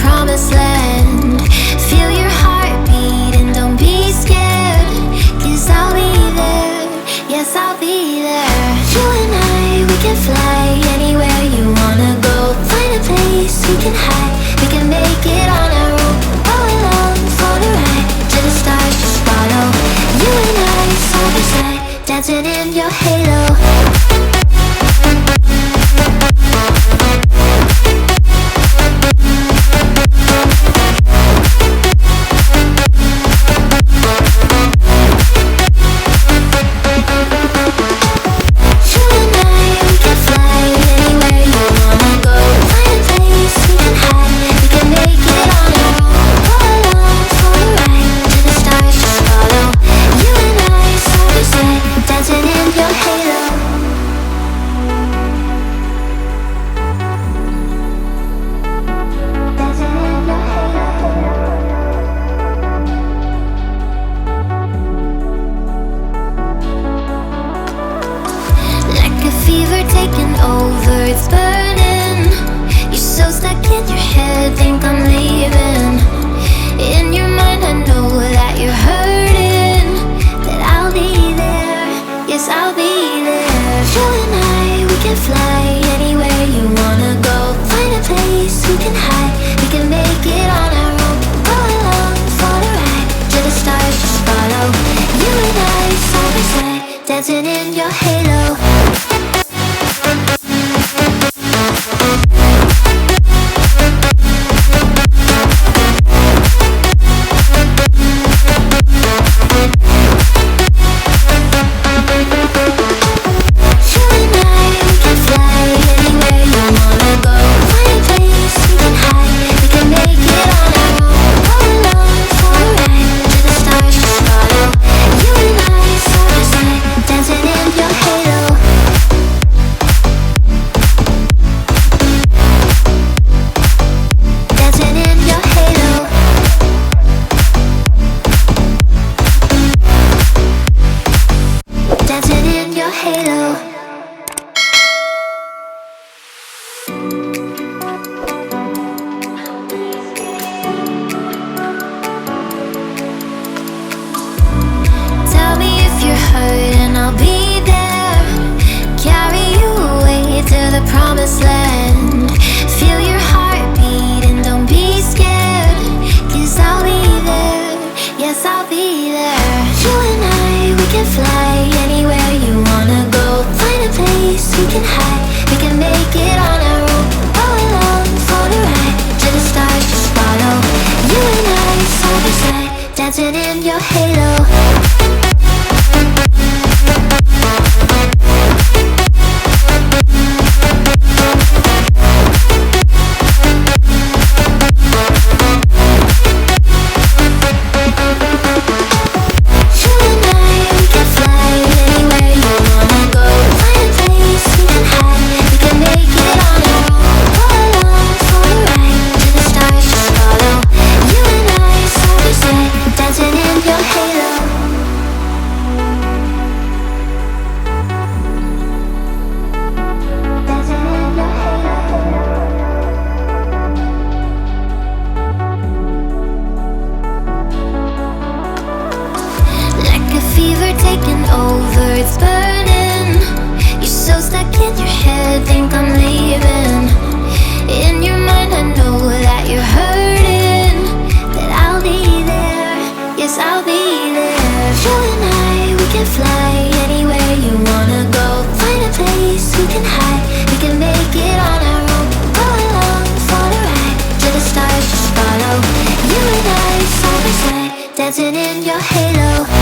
promised land. Feel your heartbeat and don't be scared, 'cause I'll be there, yes I'll be there. You and I, we can fly anywhere you wanna go. Find a place we can hide, we can make it on our own. Go along for the ride, to the stars just follow. You and I, side by side, dancing in your halo. Taking over, it's burning. You're so stuck in your head, think I'm leaving. In your mind I know that you're hurting, that I'll be there, yes I'll be there. You and I, we can fly anywhere you wanna go. Find a place we can hide, we can make it on our own. Go along for the ride, to the stars just follow. You and I, side by side, dancing in your halo. And I'll be there, carry you away to the promised land. Feel your heartbeat and don't be scared, 'cause I'll be there, yes I'll be there. You and I, we can fly anywhere you wanna go. Find a place we can hide, we can make it on our own. Go along for the ride, to the stars just follow. You and I, side by side, dancing in your halo. Taking over, it's burning. You're so stuck in your head, think I'm leaving. In your mind I know that you're hurting, that I'll be there, yes I'll be there. You and I, we can fly anywhere you wanna go. Find a place we can hide, we can make it on our own. Go along for the ride, to the stars just follow. You and I, side by side, dancing in your halo.